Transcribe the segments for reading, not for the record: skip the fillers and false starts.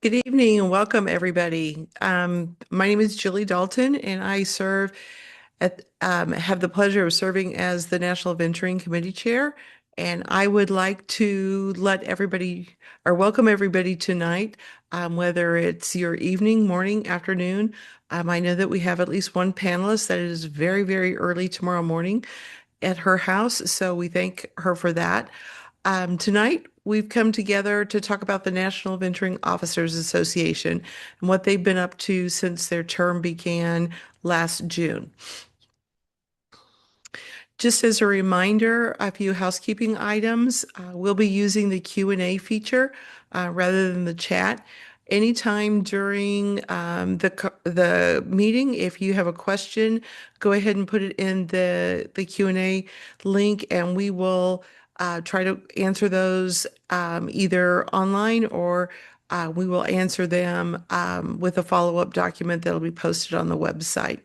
Good evening and welcome, everybody. My name is Julie Dalton, and I have the pleasure of serving as the National Venturing Committee Chair. And I would like to let everybody or welcome everybody tonight, whether it's your evening, morning, afternoon. I know that we have at least one panelist that is very, very early tomorrow morning at her house, so we thank her for that. Tonight, we've come together to talk about the National Venturing Officers Association and what they've been up to since their term began last June. Just as a reminder, a few housekeeping items. We'll be using the Q&A feature rather than the chat. Anytime during the meeting, if you have a question, go ahead and put it in the Q&A link, and we will try to answer those either online or we will answer them with a follow-up document that'll be posted on the website.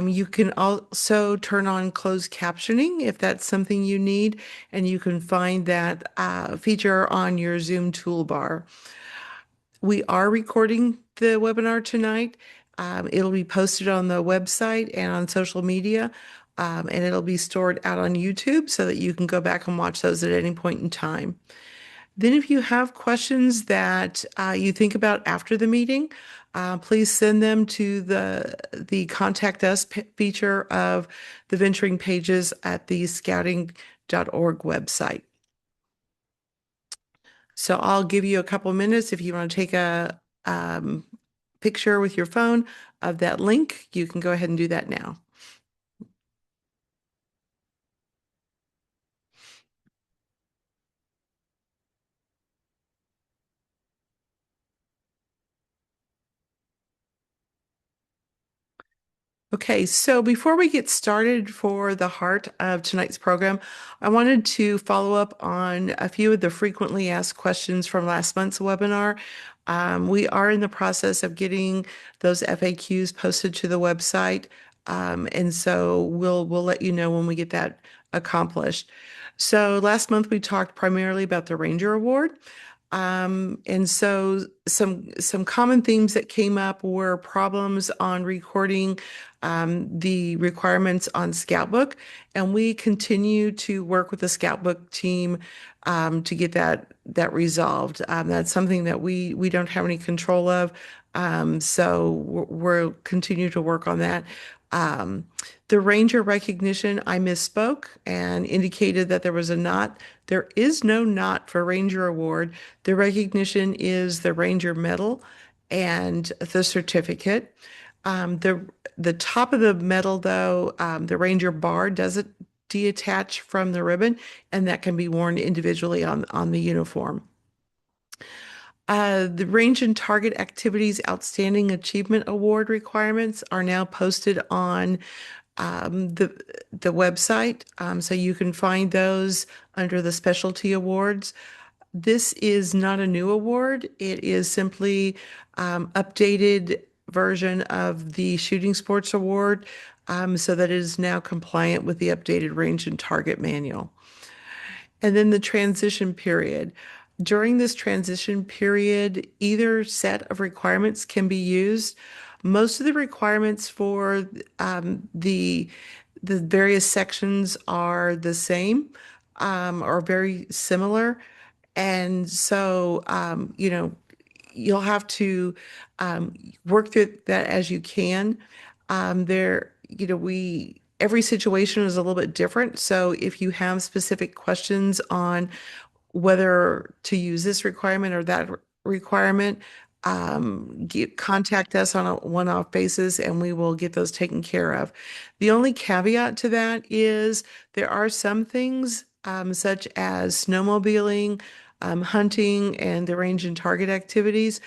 You can also turn on closed captioning if that's something you need, and you can find that feature on your Zoom toolbar. We are recording the webinar tonight. It'll be posted on the website and on social media, and it'll be stored out on YouTube so that you can go back and watch those at any point in time. Then if you have questions that you think about after the meeting, please send them to the Contact Us feature of the venturing pages at the scouting.org website. So I'll give you a couple minutes if you want to take a picture with your phone of that link. You can go ahead and do that now. Okay, so before we get started for the heart of tonight's program, I wanted to follow up on a few of the frequently asked questions from last month's webinar. We are in the process of getting those FAQs posted to the website, and so we'll let you know when we get that accomplished. So last month we talked primarily about the Ranger Award. And so some common themes that came up were problems on recording the requirements on Scoutbook, and we continue to work with the Scoutbook team to get that resolved. That's something that we don't have any control of, so we'll continue to work on that. Um, the Ranger recognition, I misspoke and indicated that there was a knot. There is no knot for Ranger Award. The recognition is the Ranger Medal and the certificate. The top of the medal, though, the Ranger bar doesn't detach from the ribbon, and that can be worn individually on the uniform. The Range and Target Activities Outstanding Achievement Award requirements are now posted on the website, so you can find those under the specialty awards. This is not a new award. It is simply updated version of the Shooting Sports Award, so that it is now compliant with the updated Range and Target Manual. And then the transition period. During this transition period, either set of requirements can be used. Most of the requirements for the various sections are the same or very similar. And so, you'll have to work through that as you can. Every situation is a little bit different. So if you have specific questions on whether to use this requirement or that requirement, contact us on a one-off basis and we will get those taken care of. The only caveat to that is there are some things such as snowmobiling, hunting, and the range and target activities.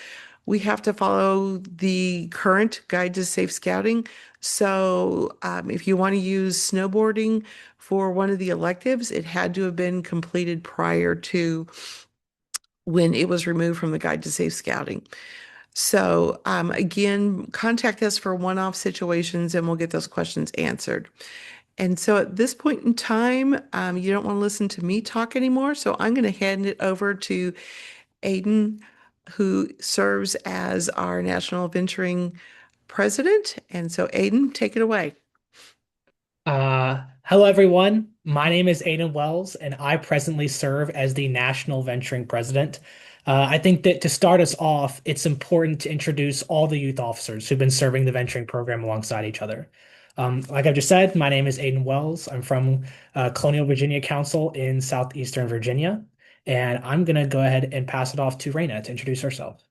We have to follow the current Guide to Safe Scouting. So if you want to use snowboarding for one of the electives, it had to have been completed prior to when it was removed from the Guide to Safe Scouting. So again, contact us for one-off situations and we'll get those questions answered. And so at this point in time, you don't want to listen to me talk anymore. So I'm going to hand it over to Aiden who serves as our National Venturing President. And so, Aiden, take it away. Hello everyone. My name is Aidan Wells, and I presently serve as the National Venturing President. I think that to start us off, it's important to introduce all the youth officers who've been serving the venturing program alongside each other. Like I've just said, my name is Aidan Wells. I'm from Colonial Virginia Council in southeastern Virginia, and I'm gonna go ahead and pass it off to Raina to introduce herself.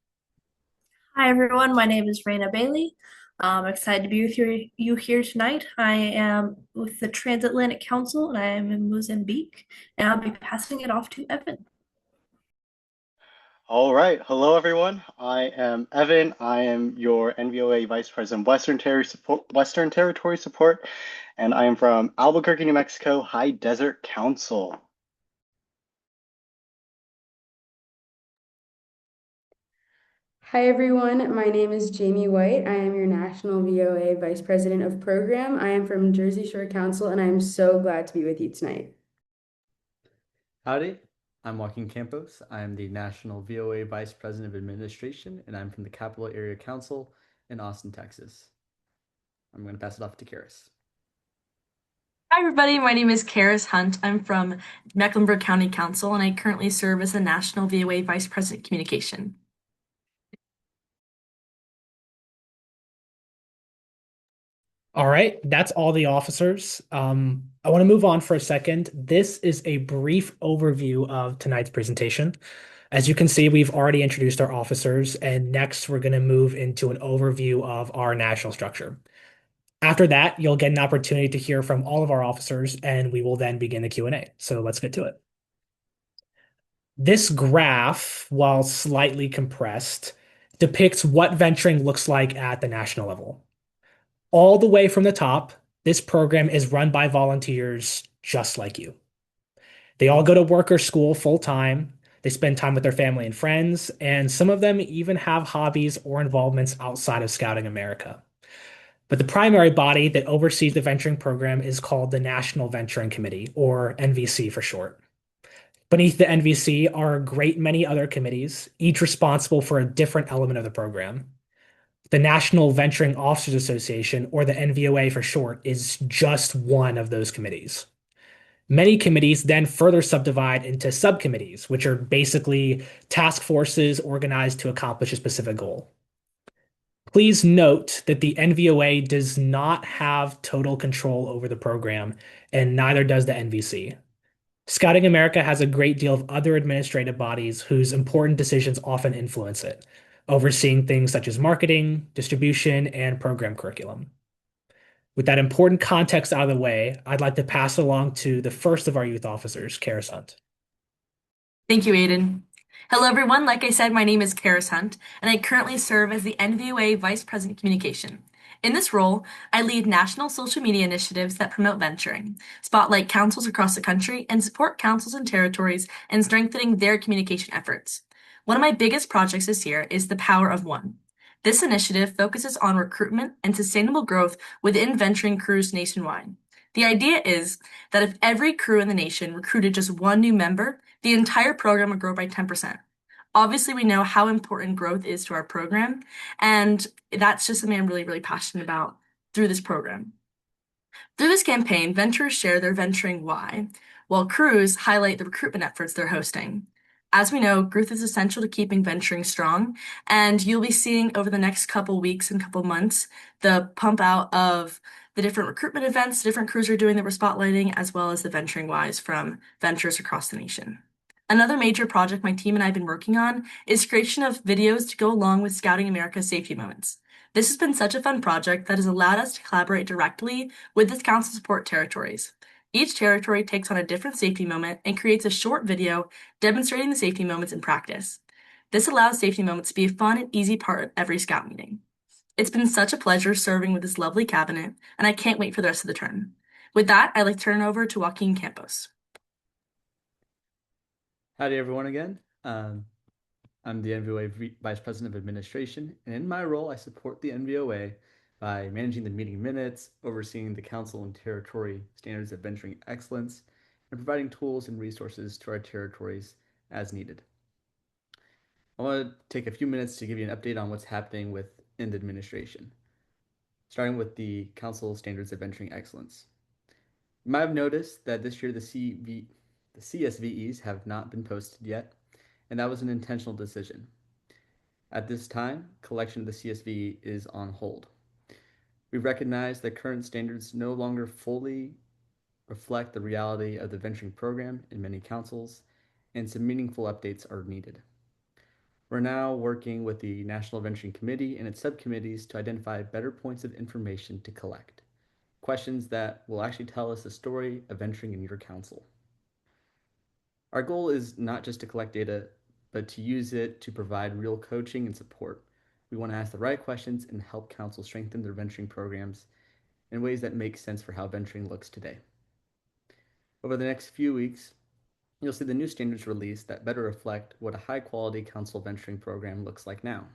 Hi everyone, my name is Raina Bailey. I'm excited to be with you here tonight. I am with the Transatlantic Council and I am in Mozambique, and I'll be passing it off to Evan. All right. Hello, everyone. I am Evan. I am your NVOA Vice President, Western Territory Support, and I am from Albuquerque, New Mexico, High Desert Council. Hi everyone, my name is Jamie White. I am your National VOA Vice President of Program. I am from Jersey Shore Council and I am so glad to be with you tonight. Howdy, I'm Joaquin Campos. I'm the National VOA Vice President of Administration, and I'm from the Capital Area Council in Austin, Texas. I'm going to pass it off to Karis. Hi, everybody. My name is Karis Hunt. I'm from Mecklenburg County Council, and I currently serve as the National VOA Vice President Communication. All right, that's all the officers. I want to move on for a second. This is a brief overview of tonight's presentation. As you can see, we've already introduced our officers, and next we're going to move into an overview of our national structure. After that, you'll get an opportunity to hear from all of our officers, and we will then begin the Q&A. So let's get to it. This graph, while slightly compressed, depicts what venturing looks like at the national level. All the way from the top, this program is run by volunteers just like you. They all go to work or school full time. They spend time with their family and friends, and some of them even have hobbies or involvements outside of Scouting America. But the primary body that oversees the venturing program is called the National Venturing Committee, or NVC for short. Beneath the NVC are a great many other committees, each responsible for a different element of the program. The National Venturing Officers Association, or the NVOA for short, is just one of those committees. Many committees then further subdivide into subcommittees, which are basically task forces organized to accomplish a specific goal. Please note that the NVOA does not have total control over the program, and neither does the NVC. Scouting America has a great deal of other administrative bodies whose important decisions often influence it, overseeing things such as marketing, distribution, and program curriculum. With that important context out of the way, I'd like to pass it along to the first of our youth officers, Karis Hunt. Thank you, Aiden. Hello, everyone. Like I said, my name is Karis Hunt, and I currently serve as the NVOA Vice President Communication. In this role, I lead national social media initiatives that promote venturing, spotlight councils across the country, and support councils and territories in strengthening their communication efforts. One of my biggest projects this year is the Power of One. This initiative focuses on recruitment and sustainable growth within venturing crews nationwide. The idea is that if every crew in the nation recruited just one new member, the entire program would grow by 10%. Obviously, we know how important growth is to our program, and that's just something I'm really, really passionate about through this program. Through this campaign, venturers share their venturing why, while crews highlight the recruitment efforts they're hosting. As we know, growth is essential to keeping venturing strong, and you'll be seeing over the next couple weeks and couple months the pump out of the different recruitment events different crews are doing that we're spotlighting, as well as the venturing whys from venturers across the nation. Another major project my team and I have been working on is creation of videos to go along with Scouting America's safety moments. This has been such a fun project that has allowed us to collaborate directly with the council support territories. Each territory takes on a different safety moment and creates a short video demonstrating the safety moments in practice. This allows safety moments to be a fun and easy part of every scout meeting. It's been such a pleasure serving with this lovely cabinet, and I can't wait for the rest of the term. With that, I'd like to turn it over to Joaquin Campos. Howdy, everyone, again. I'm the NVOA Vice President of Administration, and in my role, I support the NVOA by managing the meeting minutes, overseeing the council and territory standards of venturing excellence, and providing tools and resources to our territories as needed. I want to take a few minutes to give you an update on what's happening within the administration, starting with the Council Standards of Venturing Excellence. You might have noticed that this year the CSVEs have not been posted yet, and that was an intentional decision. At this time, collection of the CSV is on hold. We recognize that current standards no longer fully reflect the reality of the venturing program in many councils, and some meaningful updates are needed. We're now working with the National Venturing Committee and its subcommittees to identify better points of information to collect, questions that will actually tell us the story of venturing in your council. Our goal is not just to collect data, but to use it to provide real coaching and support. We want to ask the right questions and help council strengthen their venturing programs in ways that make sense for how venturing looks today. Over the next few weeks, you'll see the new standards released that better reflect what a high-quality council venturing program looks like now.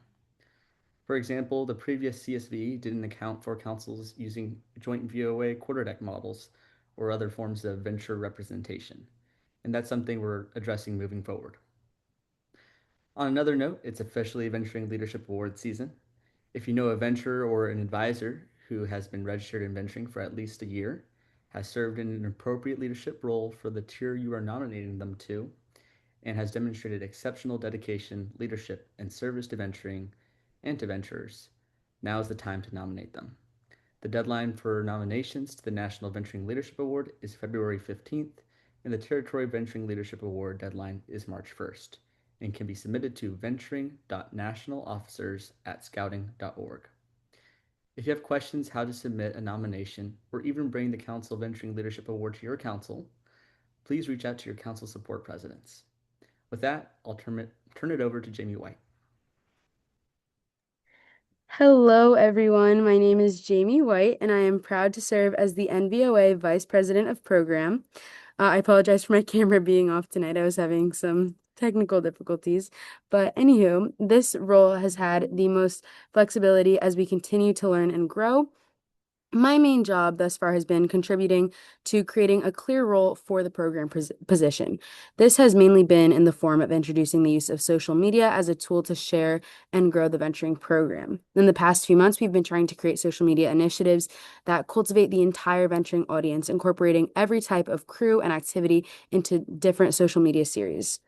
For example, the previous CSV didn't account for councils using joint VOA quarterdeck models or other forms of venture representation, and that's something we're addressing moving forward. On another note, it's officially Venturing Leadership Award season. If you know a venturer or an advisor who has been registered in venturing for at least a year, has served in an appropriate leadership role for the tier you are nominating them to, and has demonstrated exceptional dedication, leadership, and service to venturing and to venturers, now is the time to nominate them. The deadline for nominations to the National Venturing Leadership Award is February 15th, and the Territory Venturing Leadership Award deadline is March 1st, and can be submitted to venturing.nationalofficers@scouting.org. If you have questions how to submit a nomination or even bring the Council Venturing Leadership Award to your council, please reach out to your council support presidents. With that, I'll turn it over to Jamie White. Hello, everyone. My name is Jamie White, and I am proud to serve as the NVOA Vice President of Program. I apologize for my camera being off tonight. I was having some technical difficulties. But anywho, this role has had the most flexibility as we continue to learn and grow. My main job thus far has been contributing to creating a clear role for the program position. This has mainly been in the form of introducing the use of social media as a tool to share and grow the venturing program. In the past few months, we've been trying to create social media initiatives that cultivate the entire venturing audience, incorporating every type of crew and activity into different social media series.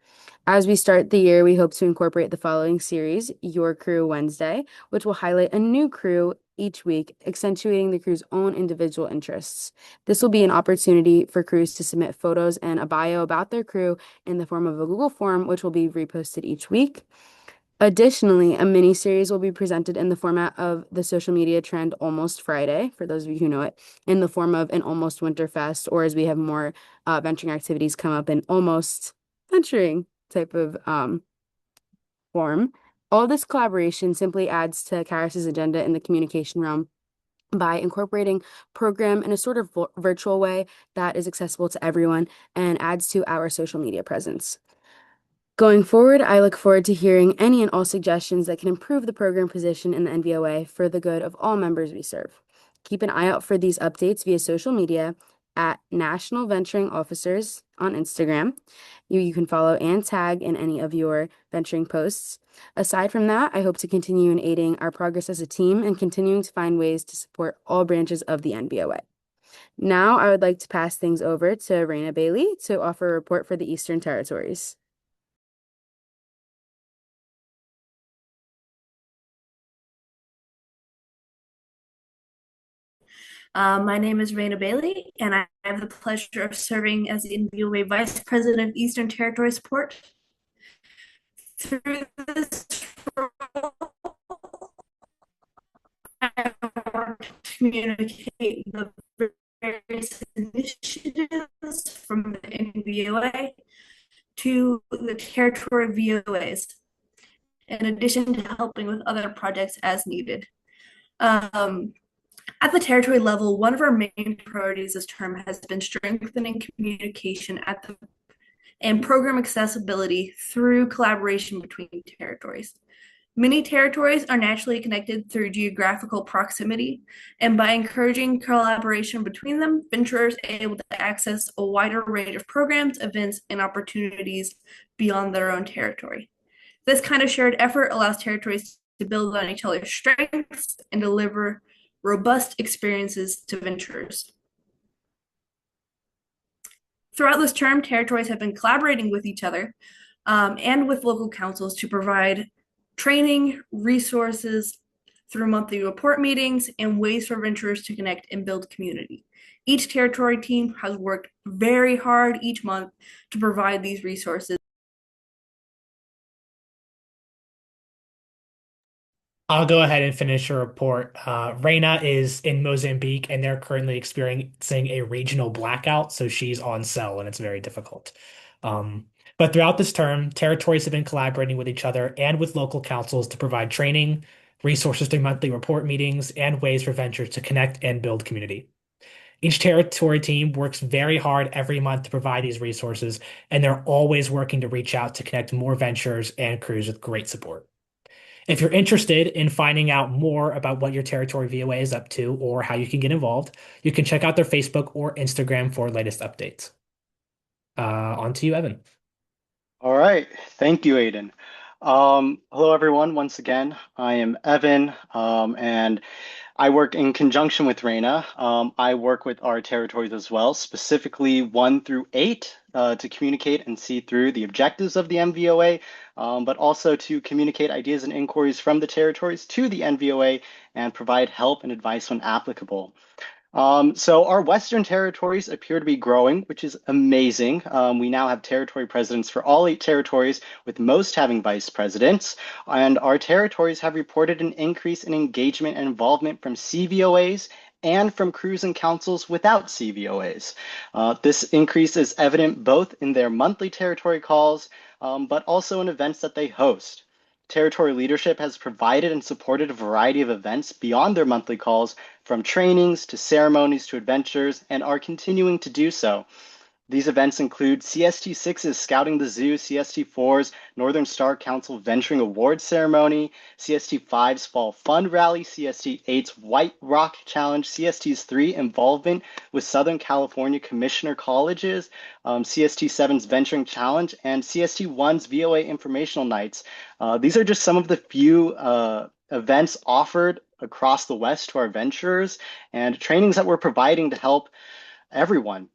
As we start the year, we hope to incorporate the following series, Your Crew Wednesday, which will highlight a new crew each week, accentuating the crew's own individual interests. This will be an opportunity for crews to submit photos and a bio about their crew in the form of a Google form, which will be reposted each week. Additionally, a mini series will be presented in the format of the social media trend Almost Friday, for those of you who know it, in the form of an Almost Winterfest, or as we have more venturing activities come up, in Almost Venturing type of form. All this collaboration simply adds to Karis's agenda in the communication realm by incorporating program in a sort of virtual way that is accessible to everyone and adds to our social media presence. Going forward, I look forward to hearing any and all suggestions that can improve the program position in the NVOA for the good of all members we serve. Keep an eye out for these updates via social media at National Venturing Officers on Instagram. You can follow and tag in any of your venturing posts. Aside from that, I hope to continue in aiding our progress as a team and continuing to find ways to support all branches of the NVOA. Now, I would like to pass things over to Raina Bailey to offer a report for the Eastern Territories. My name is Raina Bailey, and I have the pleasure of serving as the NVOA Vice President of Eastern Territory Support. Through this role, I work to communicate the various initiatives from the NVOA to the territory VOAs, in addition to helping with other projects as needed. At the territory level, one of our main priorities this term has been strengthening communication and program accessibility through collaboration between territories. Many territories are naturally connected through geographical proximity, and by encouraging collaboration between them, venturers are able to access a wider range of programs, events, and opportunities beyond their own territory. This kind of shared effort allows territories to build on each other's strengths and deliver robust experiences to venturers. Throughout this term, territories have been collaborating with each other and with local councils to provide training, resources through monthly report meetings, and ways for venturers to connect and build community. Each territory team has worked very hard each month to provide these resources. I'll go ahead and finish your report. Reina is in Mozambique and they're currently experiencing a regional blackout, so she's on cell and it's very difficult. Um, but throughout this term, territories have been collaborating with each other and with local councils to provide training, resources through monthly report meetings, and ways for ventures to connect and build community. Each territory team works very hard every month to provide these resources, and they're always working to reach out to connect more ventures and crews with great support. If you're interested in finding out more about what your territory VOA is up to or how you can get involved, you can check out their Facebook or Instagram for latest updates. On to you, Evan. All right. Thank you, Aiden. Hello, everyone. Once again, I am Evan, and I work in conjunction with Reina. I work with our territories as well, specifically 1 through 8, to communicate and see through the objectives of the NVOA, but also to communicate ideas and inquiries from the territories to the NVOA and provide help and advice when applicable. So our Western territories appear to be growing, which is amazing. We now have territory presidents for all 8 territories, with most having vice presidents. And our territories have reported an increase in engagement and involvement from CVOAs and from crews and councils without CVOAs. This increase is evident both in their monthly territory calls, but also in events that they host. Territory leadership has provided and supported a variety of events beyond their monthly calls, from trainings to ceremonies to adventures, and are continuing to do so. These events include CST6's Scouting the Zoo, CST4's Northern Star Council Venturing Awards Ceremony, CST5's Fall Fund Rally, CST8's White Rock Challenge, CST3's involvement with Southern California Commissioner Colleges, CST7's Venturing Challenge, and CST1's VOA Informational Nights. These are just some of the few events offered across the West to our venturers and trainings that we're providing to help everyone.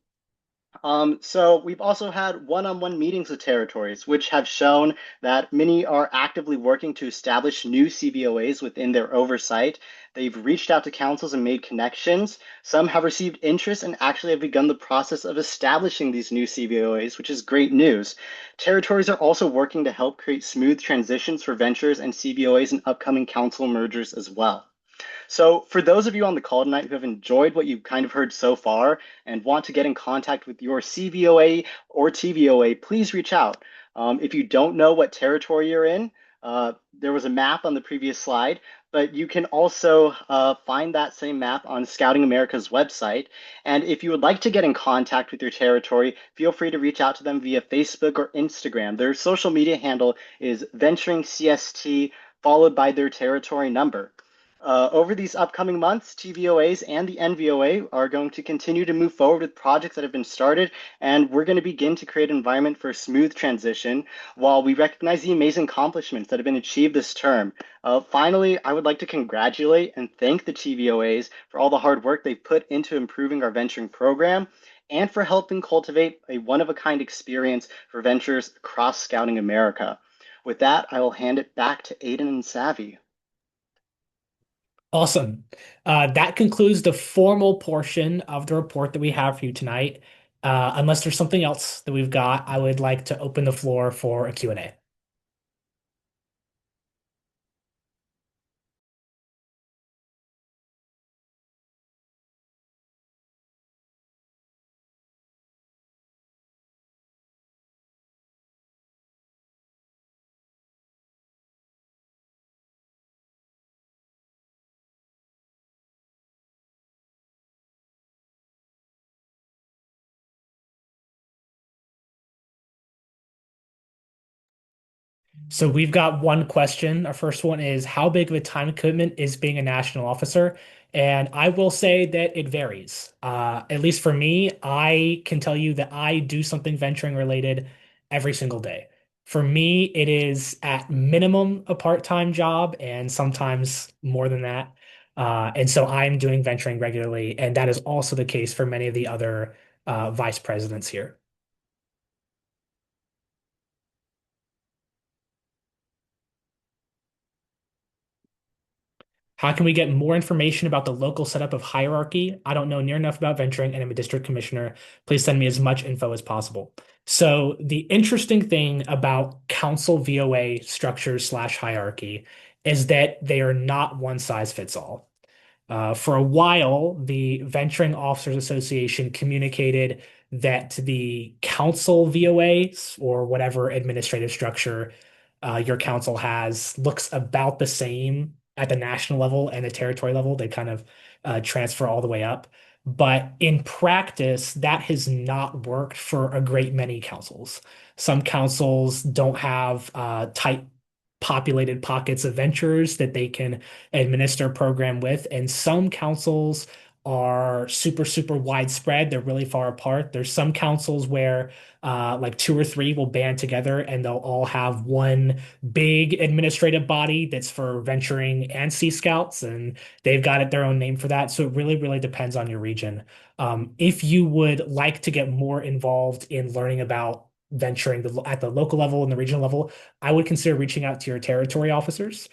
So we've also had one-on-one meetings with territories, which have shown that many are actively working to establish new CVOAs within their oversight. They've reached out to councils and made connections. Some have received interest and actually have begun the process of establishing these new CVOAs, which is great news. Territories are also working to help create smooth transitions for ventures and CVOAs in upcoming council mergers as well. So for those of you on the call tonight who have enjoyed what you've kind of heard so far and want to get in contact with your CVOA or TVOA, please reach out. If you don't know what territory you're in, there was a map on the previous slide, but you can also find that same map on Scouting America's website. And if you would like to get in contact with your territory, feel free to reach out to them via Facebook or Instagram. Their social media handle is Venturing CST, followed by their territory number. Over these upcoming months, TVOAs and the NVOA are going to continue to move forward with projects that have been started, and we're going to begin to create an environment for a smooth transition while we recognize the amazing accomplishments that have been achieved this term. Finally, I would like to congratulate and thank the TVOAs for all the hard work they've put into improving our venturing program and for helping cultivate a one-of-a-kind experience for ventures across Scouting America. With that, I will hand it back to Aiden and Savvy. Awesome. That concludes the formal portion of the report that we have for you tonight. Unless there's something else that we've got, I would like to open the floor for a Q&A. So we've got one question. Our first one is, how big of a time commitment is being a national officer? And I will say that it varies. At least for me, I can tell you that I do something venturing related every single day. For me, it is at minimum a part-time job and sometimes more than that. And so I'm doing venturing regularly, and that is also the case for many of the other vice presidents here. How can we get more information about the local setup of hierarchy? I don't know near enough about venturing and I'm a district commissioner. Please send me as much info as possible. So the interesting thing about council VOA structures slash hierarchy is that they are not one size fits all. For a while, the Venturing Officers Association communicated that the council VOA or whatever administrative structure your council has looks about the same at the national level and the territory level. They kind of transfer all the way up. But in practice, that has not worked for a great many councils. Some councils don't have tight populated pockets of ventures that they can administer a program with. And some councils are super, super widespread. They're really far apart. There's some councils where like two or three will band together and they'll all have one big administrative body that's for venturing and Sea Scouts, and they've got it their own name for that. So it really, really depends on your region. If you would like to get more involved in learning about venturing at the local level and the regional level, I would consider reaching out to your territory officers.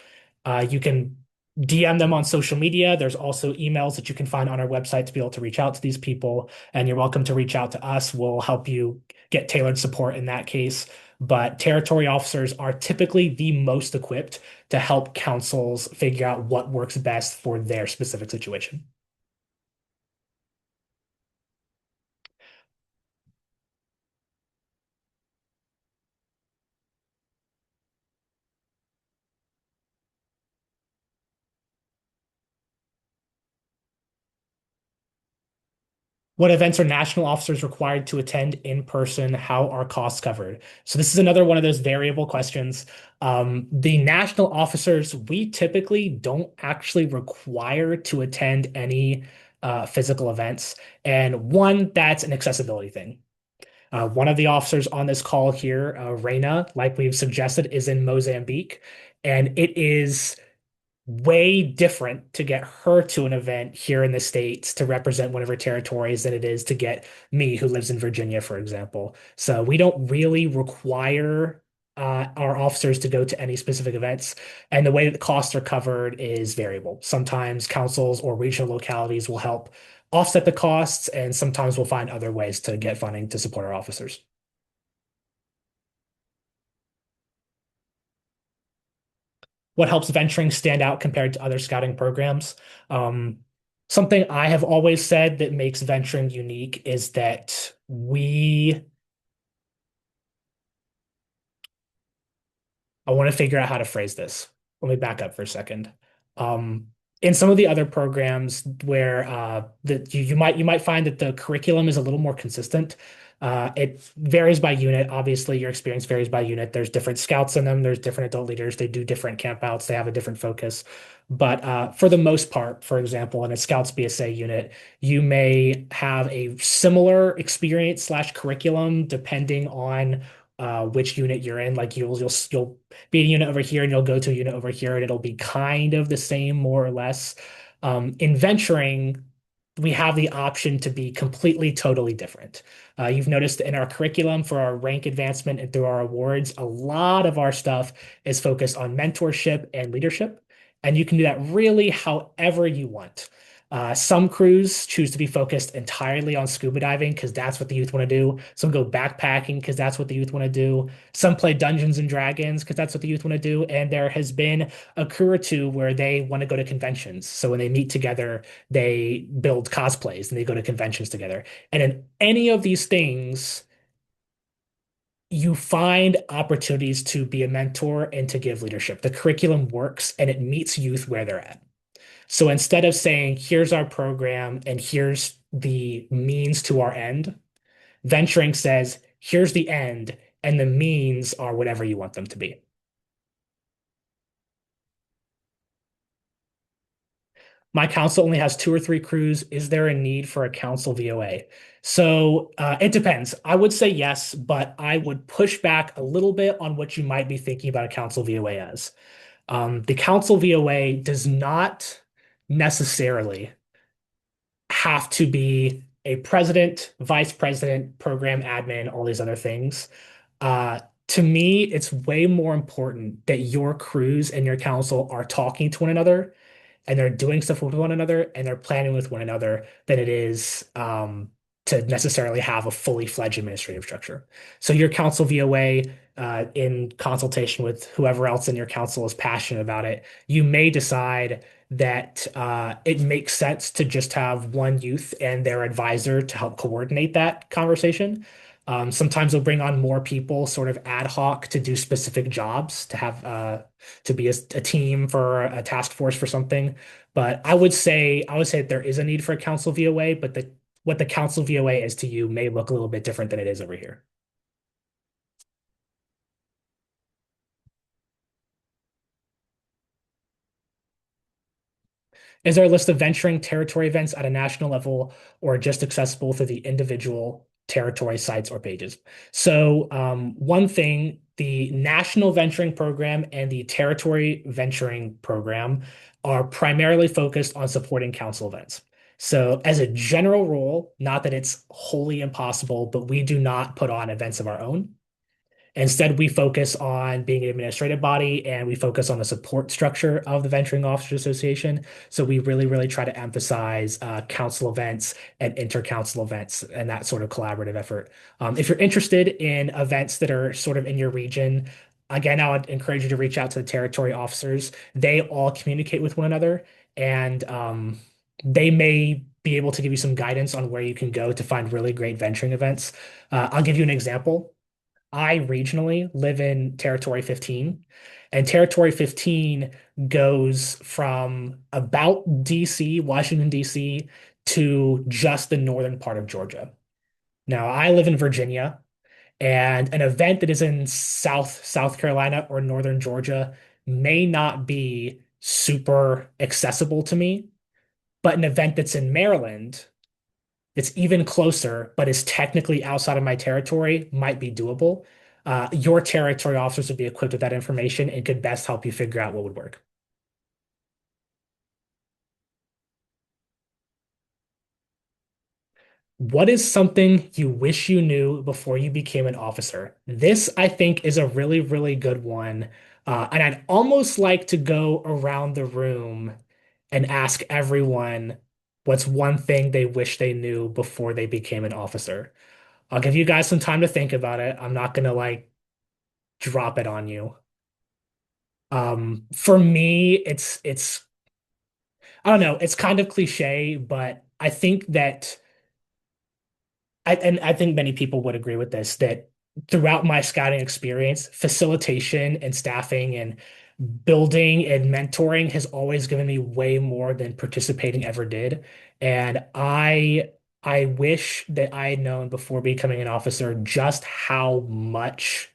You can DM them on social media. There's also emails that you can find on our website to be able to reach out to these people. And you're welcome to reach out to us. We'll help you get tailored support in that case. But territory officers are typically the most equipped to help councils figure out what works best for their specific situation. What events are national officers required to attend in person? How are costs covered? So this is another one of those variable questions. The national officers, we typically don't actually require to attend any physical events. And one, that's an accessibility thing. One of the officers on this call here, Reina, like we've suggested, is in Mozambique. And it is way different to get her to an event here in the States to represent one of her territories than it is to get me, who lives in Virginia, for example. So we don't really require our officers to go to any specific events. And the way that the costs are covered is variable. Sometimes councils or regional localities will help offset the costs, and sometimes we'll find other ways to get funding to support our officers. What helps venturing stand out compared to other scouting programs? Um, Something I have always said that makes venturing unique is that I want to figure out how to phrase this. Let me back up for a second. Um, in some of the other programs where that you might find that the curriculum is a little more consistent. It varies by unit. Obviously, your experience varies by unit. There's different scouts in them. There's different adult leaders. They do different campouts. They have a different focus. But for the most part, for example, in a Scouts BSA unit, you may have a similar experience slash curriculum depending on which unit you're in. Like you'll be a unit over here and you'll go to a unit over here and it'll be kind of the same, more or less. In venturing, we have the option to be completely, totally different. You've noticed in our curriculum for our rank advancement and through our awards, a lot of our stuff is focused on mentorship and leadership. And you can do that really however you want. Some crews choose to be focused entirely on scuba diving because that's what the youth want to do. Some go backpacking because that's what the youth want to do. Some play Dungeons and Dragons because that's what the youth want to do. And there has been a crew or two where they want to go to conventions. So when they meet together, they build cosplays and they go to conventions together. And in any of these things, you find opportunities to be a mentor and to give leadership. The curriculum works and it meets youth where they're at. So instead of saying, here's our program and here's the means to our end, venturing says, here's the end and the means are whatever you want them to be. My council only has 2 or 3 crews. Is there a need for a council VOA? So it depends. I would say yes, but I would push back a little bit on what you might be thinking about a council VOA as. The council VOA does not necessarily have to be a president, vice president, program admin, all these other things. To me, it's way more important that your crews and your council are talking to one another and they're doing stuff with one another and they're planning with one another than it is to necessarily have a fully fledged administrative structure. So your council VOA, in consultation with whoever else in your council is passionate about it, you may decide that it makes sense to just have one youth and their advisor to help coordinate that conversation. Sometimes they'll bring on more people sort of ad hoc to do specific jobs, to have to be a team for a task force for something. But I would say that there is a need for a council VOA, but what the council VOA is to you may look a little bit different than it is over here. Is there a list of venturing territory events at a national level or just accessible through the individual territory sites or pages? So, one thing, the National Venturing Program and the Territory Venturing Program are primarily focused on supporting council events. So, as a general rule, not that it's wholly impossible, but we do not put on events of our own. Instead, we focus on being an administrative body and we focus on the support structure of the Venturing Officers Association. So we really, really try to emphasize council events and inter-council events and that sort of collaborative effort. If you're interested in events that are sort of in your region, again, I would encourage you to reach out to the territory officers. They all communicate with one another and they may be able to give you some guidance on where you can go to find really great venturing events. I'll give you an example. I regionally live in Territory 15, and Territory 15 goes from about DC, Washington, DC, to just the northern part of Georgia. Now, I live in Virginia, and an event that is in South Carolina or northern Georgia may not be super accessible to me, but an event that's in Maryland it's even closer, but is technically outside of my territory, might be doable. Your territory officers would be equipped with that information and could best help you figure out what would work. What is something you wish you knew before you became an officer? This, I think, is a really, really good one. And I'd almost like to go around the room and ask everyone what's one thing they wish they knew before they became an officer. I'll give you guys some time to think about it. I'm not gonna like drop it on you. For me, it's I don't know, it's kind of cliche, but I think that and I think many people would agree with this, that throughout my scouting experience, facilitation and staffing and building and mentoring has always given me way more than participating ever did. And I wish that I had known before becoming an officer just how much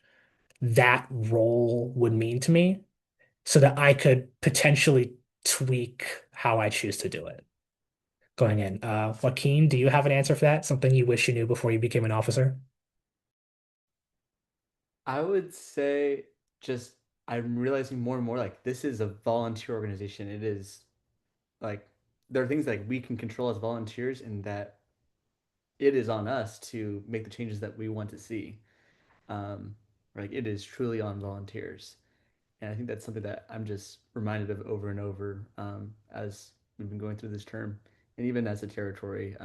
that role would mean to me so that I could potentially tweak how I choose to do it going in. Joaquin, do you have an answer for that? Something you wish you knew before you became an officer? I would say just I'm realizing more and more like this is a volunteer organization. It is like there are things like we can control as volunteers and that it is on us to make the changes that we want to see. Um, like it is truly on volunteers. And I think that's something that I'm just reminded of over and over as we've been going through this term, and even as a territory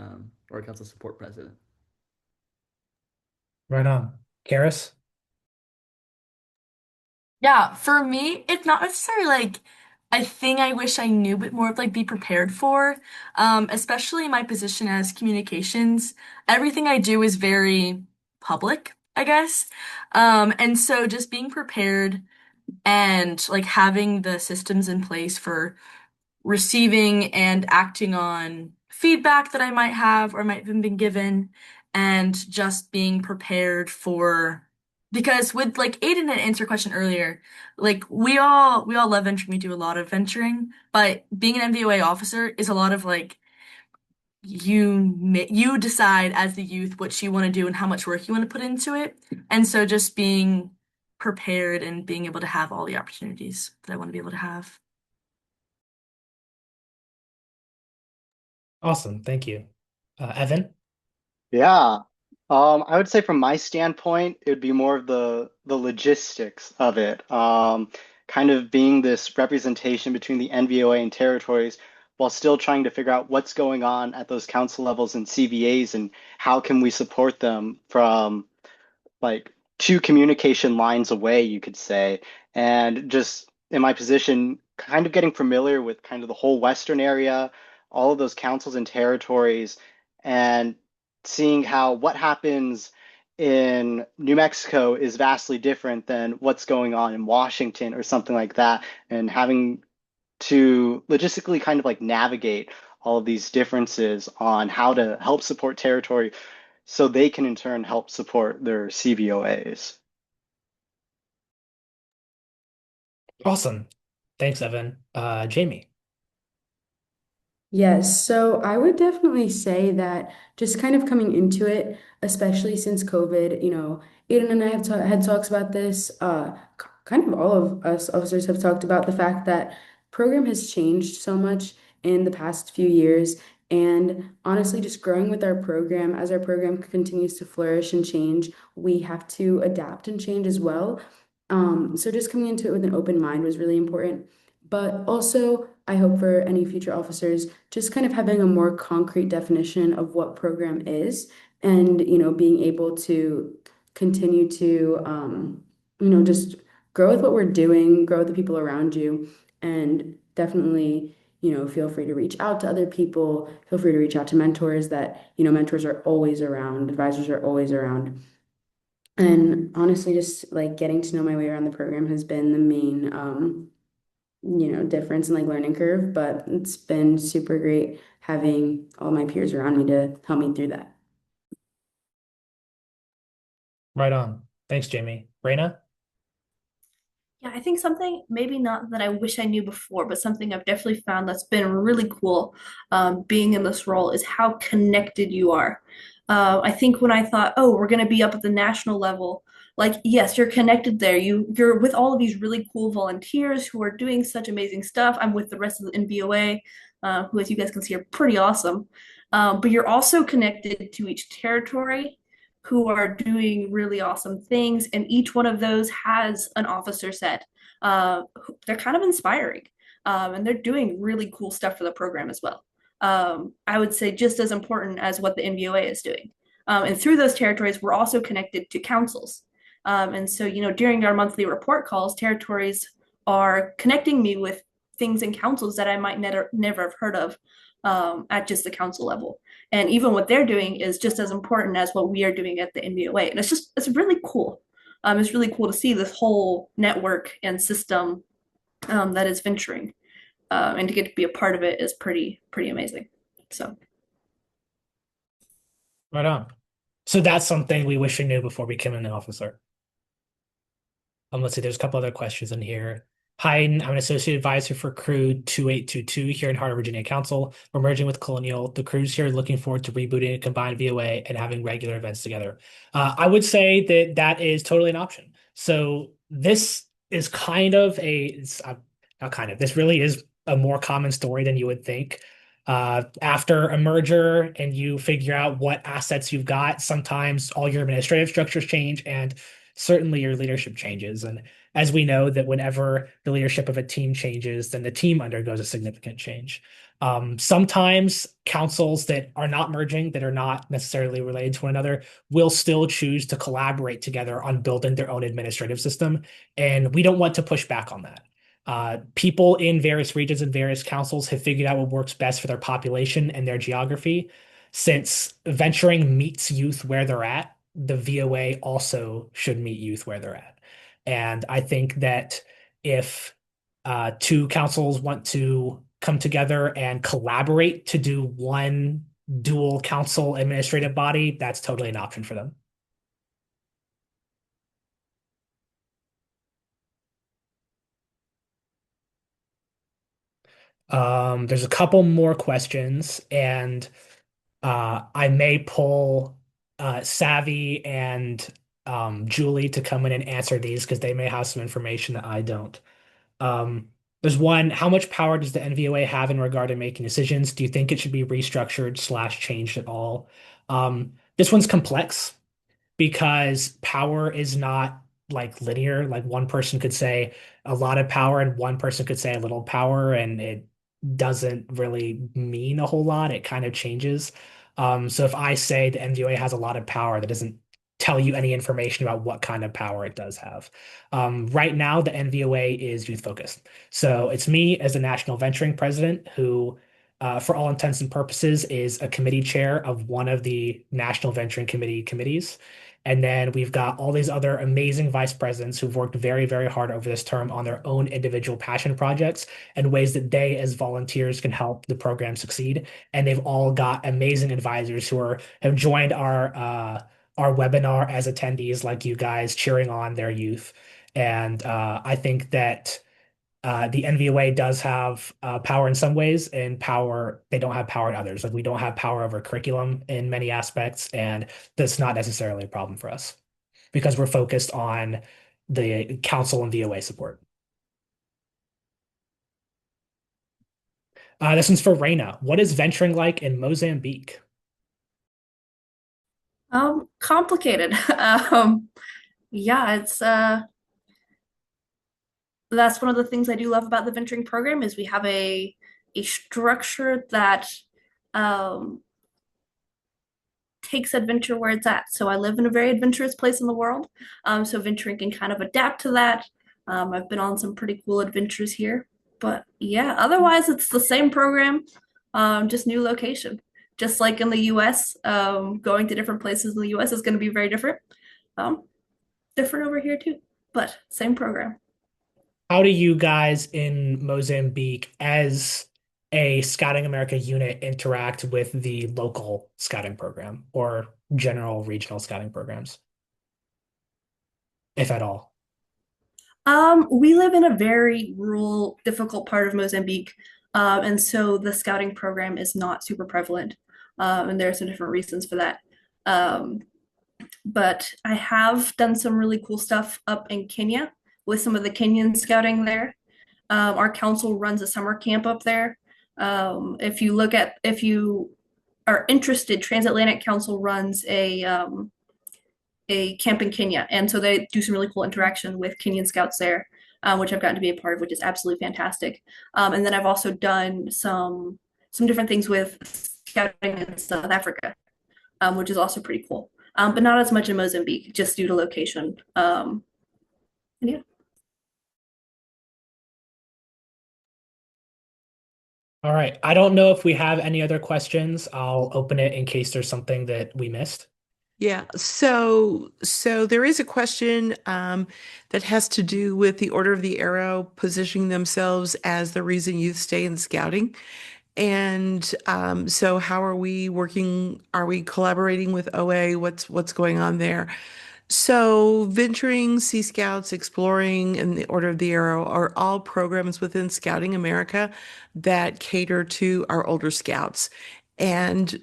or a council support president. Right on. Karis? Yeah, for me, it's not necessarily like a thing I wish I knew, but more of like be prepared for. Especially my position as communications. Everything I do is very public, I guess. And so just being prepared and like having the systems in place for receiving and acting on feedback that I might have or might have been given, and just being prepared for Because with like Aiden had answered your question earlier, like we all love venturing, we do a lot of venturing, but being an NVOA officer is a lot of like you decide as the youth what you want to do and how much work you want to put into it. And so just being prepared and being able to have all the opportunities that I want to be able to have. Awesome. Thank you. Evan? Yeah. I would say from my standpoint, it would be more of the logistics of it. Kind of being this representation between the NVOA and territories while still trying to figure out what's going on at those council levels and CVAs and how can we support them from like two communication lines away, you could say. And just in my position, kind of getting familiar with kind of the whole Western area, all of those councils and territories, and seeing how what happens in New Mexico is vastly different than what's going on in Washington or something like that, and having to logistically kind of like navigate all of these differences on how to help support territory so they can in turn help support their CVOAs. Awesome. Thanks, Evan. Jamie. Yes, so I would definitely say that just kind of coming into it, especially since COVID, Aiden and I have ta had talks about this. Kind of all of us officers have talked about the fact that program has changed so much in the past few years, and honestly, just growing with our program as our program continues to flourish and change, we have to adapt and change as well. So just coming into it with an open mind was really important. But also, I hope for any future officers, just kind of having a more concrete definition of what program is and, being able to continue to, just grow with what we're doing, grow with the people around you, and definitely, feel free to reach out to other people, feel free to reach out to mentors that, mentors are always around, advisors are always around. And honestly, just like getting to know my way around the program has been the main, difference in like learning curve, but it's been super great having all my peers around me to help me through that. Right on. Thanks, Jamie. Raina? Yeah, I think something maybe not that I wish I knew before, but something I've definitely found that's been really cool being in this role is how connected you are. I think when I thought, oh, we're going to be up at the national level, like yes, you're connected there. You're with all of these really cool volunteers who are doing such amazing stuff. I'm with the rest of the NVOA, who, as you guys can see, are pretty awesome. But you're also connected to each territory who are doing really awesome things, and each one of those has an officer set. They're kind of inspiring, and they're doing really cool stuff for the program as well. I would say just as important as what the NVOA is doing. And through those territories, we're also connected to councils. And so, during our monthly report calls, territories are connecting me with things in councils that I might never have heard of at just the council level. And even what they're doing is just as important as what we are doing at the NVOA. And it's really cool. It's really cool to see this whole network and system that is venturing, and to get to be a part of it is pretty amazing. So Right on. So that's something we wish we knew before becoming an officer. Let's see, there's a couple other questions in here. Hi, I'm an associate advisor for Crew 2822 here in Heart of Virginia Council. We're merging with Colonial. The crew's here looking forward to rebooting a combined VOA and having regular events together. I would say that that is totally an option. So this is kind of not kind of, this really is a more common story than you would think. After a merger and you figure out what assets you've got, sometimes all your administrative structures change and certainly your leadership changes. And as we know that whenever the leadership of a team changes, then the team undergoes a significant change. Sometimes councils that are not merging, that are not necessarily related to one another, will still choose to collaborate together on building their own administrative system. And we don't want to push back on that. People in various regions and various councils have figured out what works best for their population and their geography. Since venturing meets youth where they're at, the VOA also should meet youth where they're at. And I think that if two councils want to come together and collaborate to do one dual council administrative body, that's totally an option for them. There's a couple more questions, and I may pull Savvy and Julie to come in and answer these because they may have some information that I don't. Um, there's one, how much power does the NVOA have in regard to making decisions? Do you think it should be restructured slash changed at all? This one's complex because power is not like linear. Like one person could say a lot of power and one person could say a little power, and it doesn't really mean a whole lot. It kind of changes. So if I say the NVOA has a lot of power, that doesn't tell you any information about what kind of power it does have. Right now, the NVOA is youth focused. So it's me as the national venturing president who for all intents and purposes, is a committee chair of one of the National Venturing Committee committees. And then we've got all these other amazing vice presidents who've worked very, very hard over this term on their own individual passion projects and ways that they, as volunteers, can help the program succeed. And they've all got amazing advisors who have joined our webinar as attendees, like you guys, cheering on their youth. And I think that the NVOA does have power in some ways, and power they don't have power in others. Like we don't have power over curriculum in many aspects, and that's not necessarily a problem for us because we're focused on the council and VOA support. This one's for Reina. What is venturing like in Mozambique? Complicated. Yeah, it's that's one of the things I do love about the venturing program is we have a structure that um, takes adventure where it's at. So I live in a very adventurous place in the world. So venturing can kind of adapt to that. I've been on some pretty cool adventures here. But yeah, otherwise it's the same program, just new location. Just like in the US, going to different places in the US is going to be very different. Um, Different over here too, but same program. How do you guys in Mozambique, as a Scouting America unit, interact with the local scouting program or general regional scouting programs, if at all? We live in a very rural, difficult part of Mozambique, and so the scouting program is not super prevalent, and there are some different reasons for that. Um, but I have done some really cool stuff up in Kenya with some of the Kenyan scouting there. Our council runs a summer camp up there. If you are interested, Transatlantic Council runs a camp in Kenya, and so they do some really cool interaction with Kenyan scouts there, which I've gotten to be a part of, which is absolutely fantastic. And then I've also done some different things with scouting in South Africa, which is also pretty cool. But not as much in Mozambique, just due to location. And yeah. All right. I don't know if we have any other questions. I'll open it in case there's something that we missed. Yeah, so there is a question that has to do with the Order of the Arrow positioning themselves as the reason youth stay in scouting. And so how are we working? Are we collaborating with OA? What's going on there? So venturing, Sea Scouts, exploring, and the Order of the Arrow are all programs within Scouting America that cater to our older scouts. And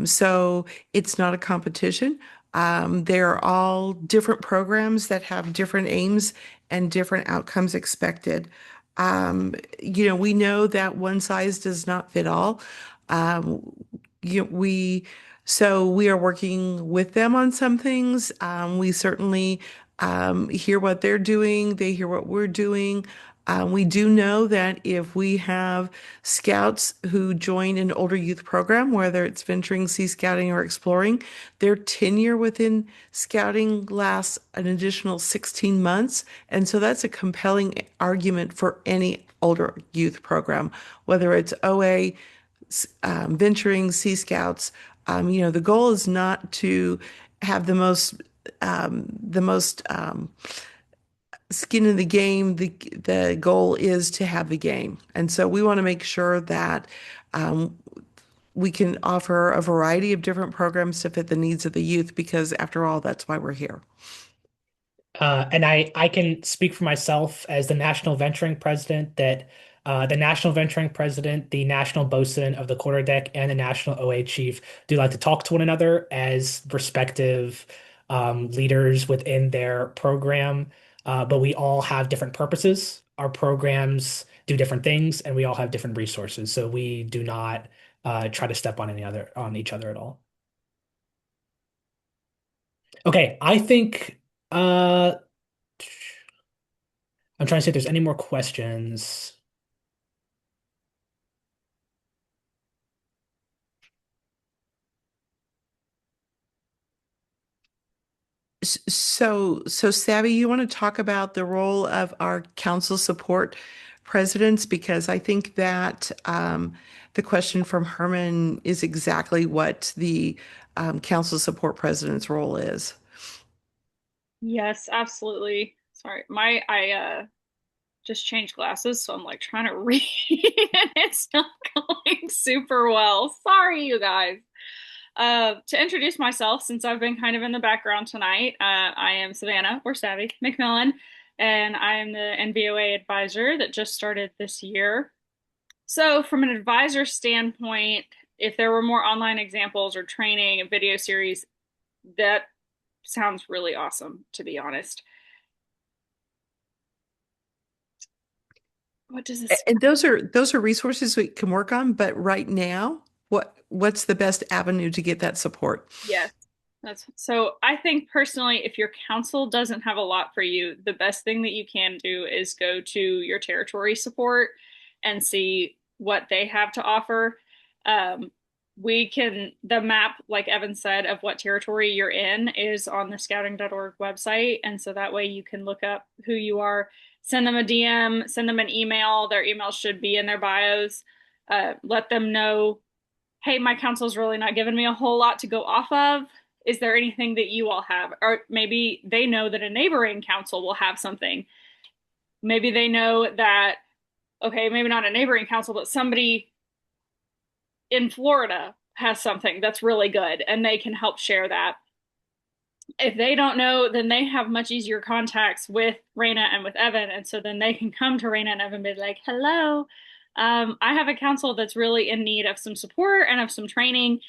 so it's not a competition. They're all different programs that have different aims and different outcomes expected. We know that one size does not fit all. Um, you, we so we are working with them on some things. We certainly hear what they're doing. They hear what we're doing. We do know that if we have scouts who join an older youth program, whether it's venturing, sea scouting, or exploring, their tenure within scouting lasts an additional 16 months. And so that's a compelling argument for any older youth program, whether it's OA, venturing, Sea Scouts. The goal is not to have the most skin in the game. The goal is to have the game. And so we want to make sure that um, we can offer a variety of different programs to fit the needs of the youth because after all, that's why we're here. And I can speak for myself as the national venturing president that The national venturing president, the national bosun of the quarterdeck, and the national OA chief do like to talk to one another as respective leaders within their program, but we all have different purposes. Our programs do different things, and we all have different resources. So we do not try to step on each other at all. Okay, I think I'm trying to see if there's any more questions. So Savvy, you want to talk about the role of our council support presidents? Because I think that the question from Herman is exactly what the council support president's role is. Yes, absolutely. Sorry, I just changed glasses, so I'm like trying to read and it's not going super well. Sorry, you guys. To introduce myself, since I've been kind of in the background tonight, I am Savannah or Savvy McMillan, and I am the NVOA advisor that just started this year. So, from an advisor standpoint, if there were more online examples or training and video series, that sounds really awesome, to be honest. What does this? And those are resources we can work on, but right now, what's the best avenue to get that support? Yes, that's so. I think personally, if your council doesn't have a lot for you, the best thing that you can do is go to your territory support and see what they have to offer. Um, the map, like Evan said, of what territory you're in is on the scouting.org website. And so that way you can look up who you are, send them a DM, send them an email. Their email should be in their bios. Let them know, hey, my council's really not giving me a whole lot to go off of. Is there anything that you all have? Or maybe they know that a neighboring council will have something. Maybe they know that, okay, maybe not a neighboring council, but somebody in Florida has something that's really good and they can help share that. If they don't know, then they have much easier contacts with Raina and with Evan. And so then they can come to Raina and Evan and be like, hello, I have a council that's really in need of some support and of some training.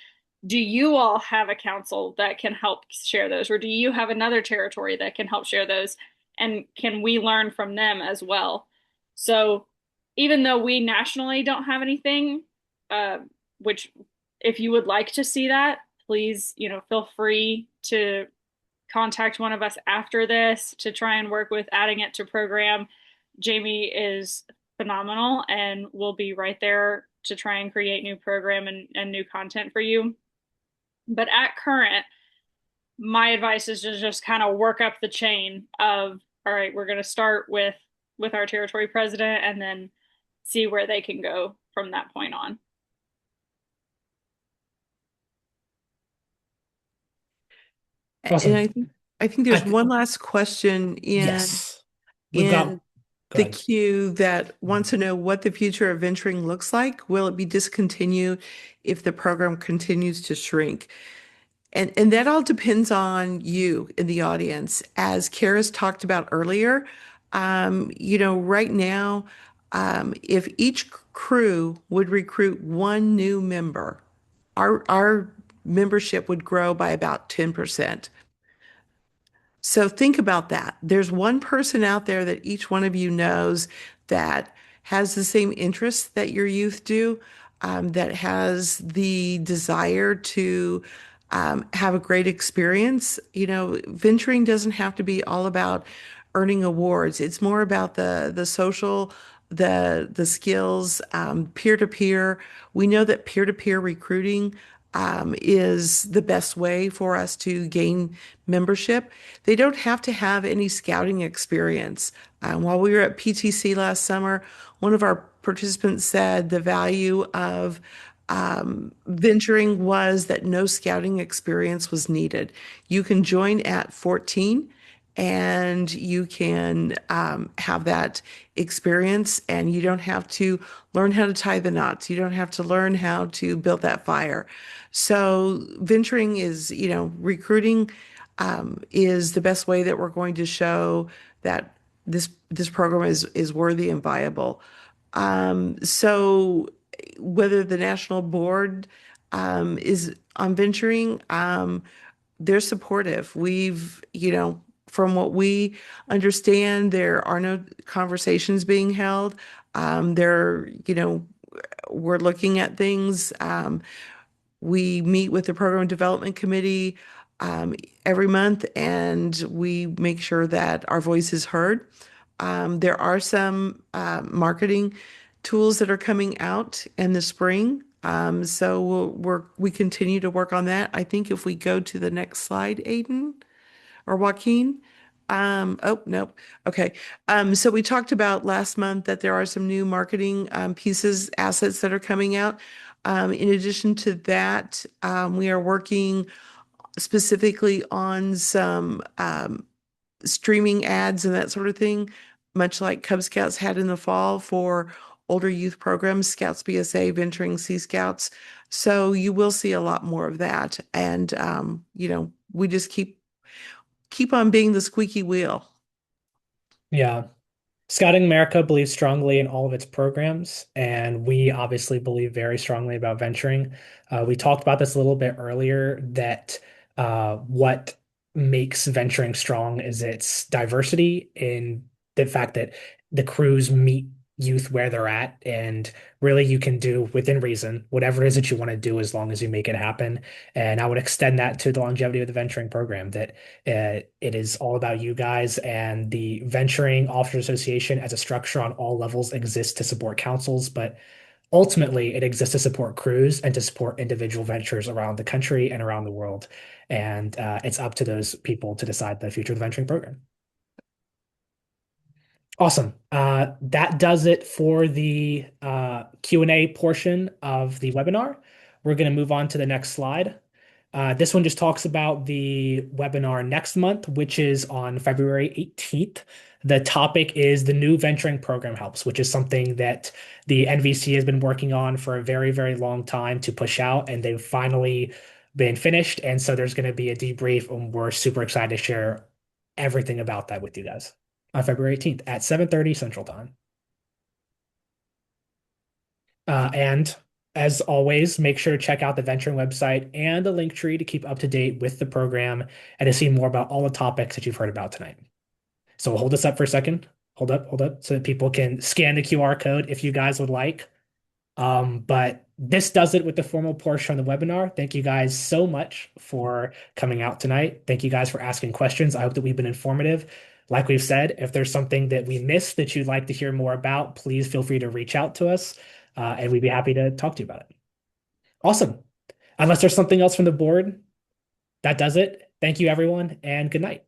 Do you all have a council that can help share those? Or do you have another territory that can help share those? And can we learn from them as well? So even though we nationally don't have anything, uh, which if you would like to see that, please, feel free to contact one of us after this to try and work with adding it to program. Jamie is phenomenal and we'll be right there to try and create new program and new content for you. But at current, my advice is to just kind of work up the chain of, all right, we're going to start with our territory president and then see where they can go from that point on. And Awesome. I think I there's th one last question in yes, we've got. in Go the ahead. queue that wants to know what the future of venturing looks like. Will it be discontinued if the program continues to shrink? And that all depends on you in the audience. As Kara's talked about earlier, right now, if each crew would recruit one new member, our membership would grow by about 10%. So think about that. There's one person out there that each one of you knows that has the same interests that your youth do, that has the desire to have a great experience. Venturing doesn't have to be all about earning awards. It's more about the social, the skills, peer to peer. We know that peer to peer recruiting is the best way for us to gain membership. They don't have to have any scouting experience. While we were at PTC last summer, one of our participants said the value of venturing was that no scouting experience was needed. You can join at 14 and you can have that experience and you don't have to learn how to tie the knots. You don't have to learn how to build that fire. So venturing is, recruiting is the best way that we're going to show that this program is worthy and viable. So whether the national board is on venturing, they're supportive. From what we understand, there are no conversations being held. We're looking at things. We meet with the program development committee um, every month, and we make sure that our voice is heard. There are some marketing tools that are coming out in the spring. So we continue to work on that. I think if we go to the next slide, Aiden or Joaquin. Oh, nope. Okay. So we talked about last month that there are some new marketing assets that are coming out. In addition to that, we are working specifically on some streaming ads and that sort of thing, much like Cub Scouts had in the fall for older youth programs, Scouts BSA venturing Sea Scouts. So you will see a lot more of that. And we just keep on being the squeaky wheel. Yeah. Scouting America believes strongly in all of its programs, and we obviously believe very strongly about venturing. We talked about this a little bit earlier that what makes venturing strong is its diversity in the fact that the crews meet youth where they're at, and really you can do within reason whatever it is that you want to do as long as you make it happen. And I would extend that to the longevity of the venturing program that it is all about you guys, and the Venturing Officers Association as a structure on all levels exists to support councils, but ultimately it exists to support crews and to support individual ventures around the country and around the world. And it's up to those people to decide the future of the venturing program. Awesome. That does it for the Q&A portion of the webinar. We're going to move on to the next slide. This one just talks about the webinar next month, which is on February 18th. The topic is the new venturing program helps, which is something that the NVC has been working on for a very, very long time to push out, and they've finally been finished. And so there's going to be a debrief, and we're super excited to share everything about that with you guys on February 18th at 7:30 Central Time. And as always, make sure to check out the Venturing website and the link tree to keep up to date with the program and to see more about all the topics that you've heard about tonight. So we'll hold this up for a second. Hold up, so that people can scan the QR code if you guys would like. But this does it with the formal portion of the webinar. Thank you guys so much for coming out tonight. Thank you guys for asking questions. I hope that we've been informative. Like we've said, if there's something that we missed that you'd like to hear more about, please feel free to reach out to us, and we'd be happy to talk to you about it. Awesome. Unless there's something else from the board, that does it. Thank you, everyone, and good night.